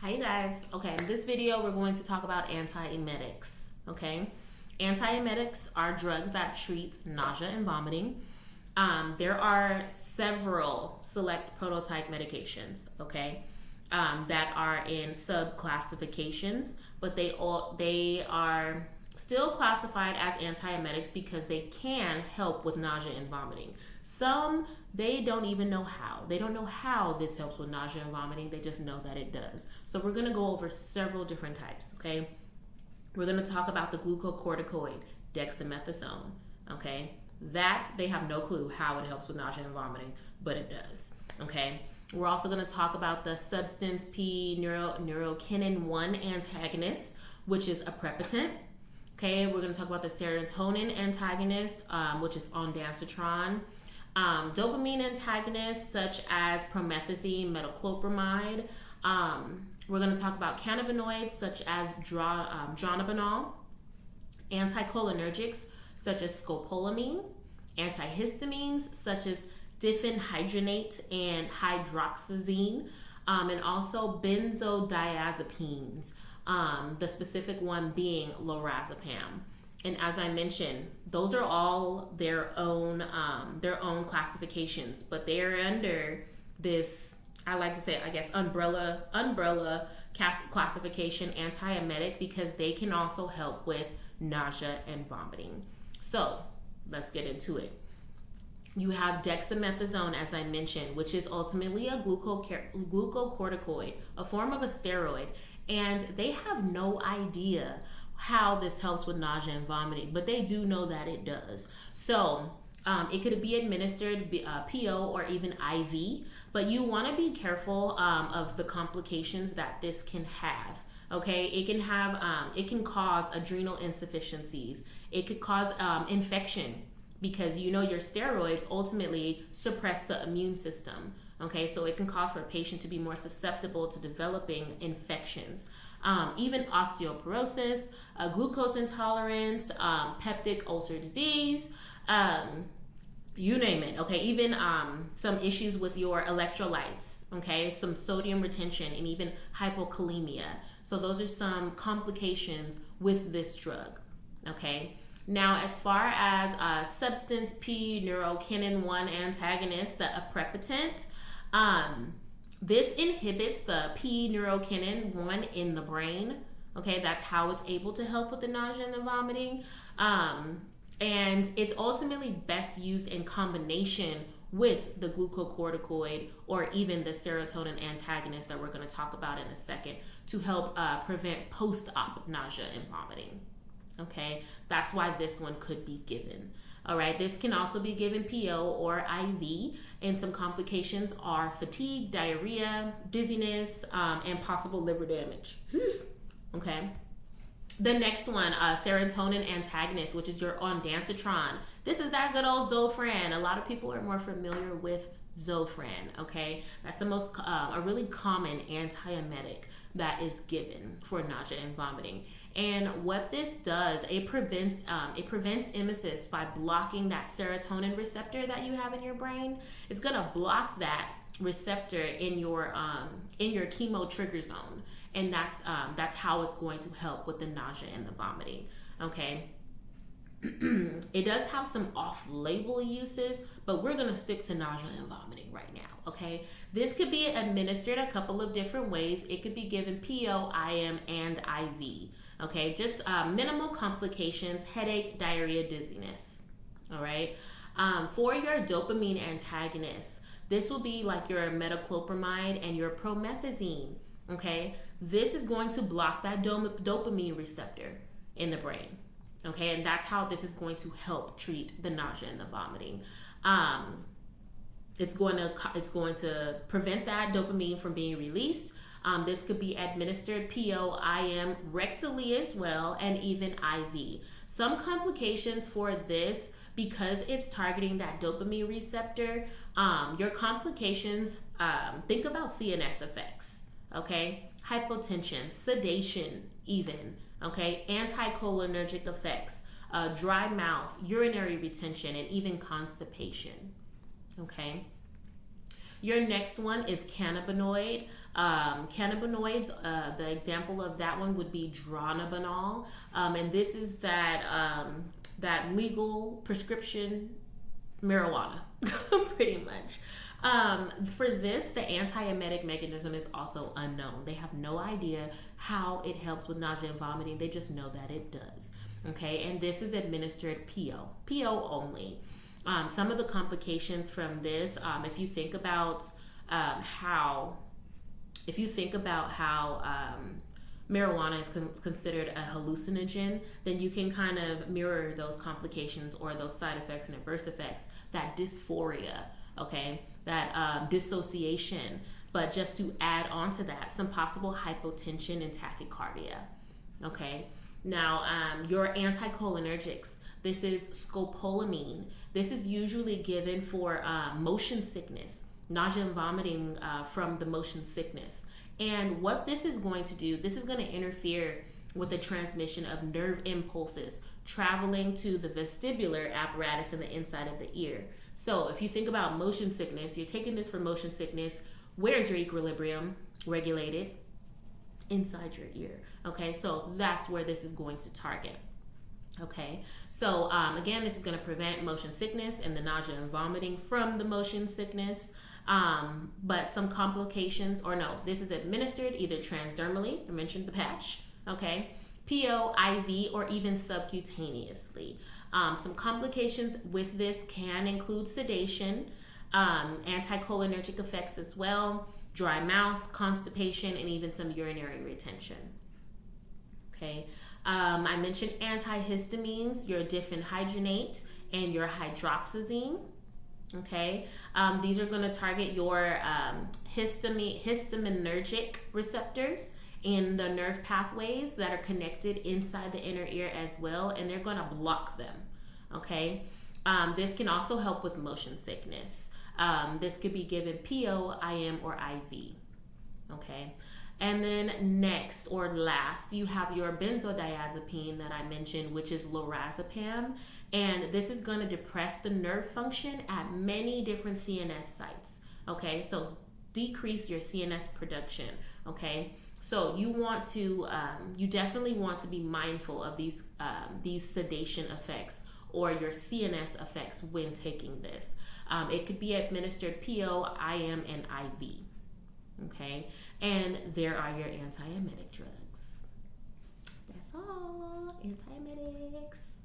Hi, you guys. Okay, in this video, we're going to talk about antiemetics. Okay, antiemetics are drugs that treat nausea and vomiting. There are several select prototype medications. Okay, that are in subclassifications, but they are still classified as antiemetics because they can help with nausea and vomiting. Some, they don't even know how. They don't know how this helps with nausea and vomiting. They just know that it does. So we're going to go over several different types, okay? We're going to talk about the glucocorticoid, dexamethasone, okay? That, they have no clue how it helps with nausea and vomiting, but it does, okay? We're also going to talk about the substance P neurokinin 1 antagonist, which is a aprepitant. Okay, we're going to talk about the serotonin antagonist, which is ondansetron. Dopamine antagonists such as promethazine, metoclopramide. We're going to talk about cannabinoids such as dronabinol, anticholinergics such as scopolamine, antihistamines such as diphenhydramate and hydroxyzine, and also benzodiazepines, the specific one being lorazepam. And as I mentioned, those are all their own classifications, but they're under this, I like to say, I guess, umbrella classification, antiemetic, because they can also help with nausea and vomiting. So let's get into it. You have dexamethasone, as I mentioned, which is ultimately a glucocorticoid, a form of a steroid, and they have no idea how this helps with nausea and vomiting, but they do know that it does. So it could be administered PO or even IV, but you want to be careful of the complications that this can have. Okay, it can cause adrenal insufficiencies. It could cause infection, because your steroids ultimately suppress the immune system. Okay, so it can cause for a patient to be more susceptible to developing infections. Even osteoporosis, glucose intolerance, peptic ulcer disease, you name it. Okay, even some issues with your electrolytes, okay, some sodium retention, and even hypokalemia. So those are some complications with this drug. Okay, now as far as substance P neurokinin 1 antagonist, the aprepitant, this inhibits the P neurokinin 1 in the brain. Okay, that's how it's able to help with the nausea and the vomiting. And it's ultimately best used in combination with the glucocorticoid or even the serotonin antagonist that we're going to talk about in a second to help prevent post-op nausea and vomiting. Okay, that's why this one could be given. All right, this can also be given PO or IV, and some complications are fatigue, diarrhea, dizziness, and possible liver damage. Okay. The next one, serotonin antagonist, which is your ondansetron. This is that good old Zofran. A lot of people are more familiar with Zofran, okay? That's the most, a really common antiemetic that is given for nausea and vomiting. And what this does, it prevents emesis by blocking that serotonin receptor that you have in your brain. It's gonna block that receptor in your chemo trigger zone, and that's how it's going to help with the nausea and the vomiting. Okay. It does have some off-label uses, but we're gonna stick to nausea and vomiting right now. Okay, this could be administered a couple of different ways. It could be given PO, IM, and IV. Okay, just minimal complications: headache, diarrhea, dizziness. All right. For your dopamine antagonists, this will be like your metoclopramide and your promethazine. Okay, this is going to block that dopamine receptor in the brain. Okay, and that's how this is going to help treat the nausea and the vomiting. It's going to prevent that dopamine from being released. This could be administered PO, IM, rectally as well, and even IV. Some complications for this, because it's targeting that dopamine receptor, your complications, think about CNS effects, okay? Hypotension, sedation even, okay? Anticholinergic effects, dry mouth, urinary retention, and even constipation, okay? Your next one is cannabinoid. Cannabinoids, the example of that one would be dronabinol. And this is that legal prescription marijuana, pretty much. For this, the antiemetic mechanism is also unknown. They have no idea how it helps with nausea and vomiting. They just know that it does. Okay, and this is administered PO only. Some of the complications from this, if you think about how marijuana is considered a hallucinogen, then you can kind of mirror those complications or those side effects and adverse effects, that dysphoria, okay, that dissociation. But just to add on to that, some possible hypotension and tachycardia, okay? Now, your anticholinergics, this is scopolamine. This is usually given for motion sickness, nausea and vomiting from the motion sickness. And what this is going to do, this is going to interfere with the transmission of nerve impulses traveling to the vestibular apparatus in the inside of the ear. So if you think about motion sickness, you're taking this for motion sickness. Where is your equilibrium regulated? Inside your ear. Okay, so that's where this is going to target. Okay, so again, this is going to prevent motion sickness and the nausea and vomiting from the motion sickness. But some complications, or no, this is administered either transdermally, I mentioned the patch, okay, PO, IV, or even subcutaneously. Some complications with this can include sedation, anticholinergic effects as well, dry mouth, constipation, and even some urinary retention. Okay, I mentioned antihistamines, your diphenhydramate and your hydroxyzine. Okay, these are going to target your histaminergic receptors in the nerve pathways that are connected inside the inner ear as well, and they're going to block them. Okay, this can also help with motion sickness. This could be given PO, IM, or IV. Okay, and then next or last, you have your benzodiazepine that I mentioned, which is lorazepam. And this is going to depress the nerve function at many different CNS sites. Okay, so decrease your CNS production. Okay, so you want to, you definitely want to be mindful of these sedation effects or your CNS effects when taking this. It could be administered PO, IM, and IV. Okay, and there are your antiemetics drugs. That's all. Antiemetics.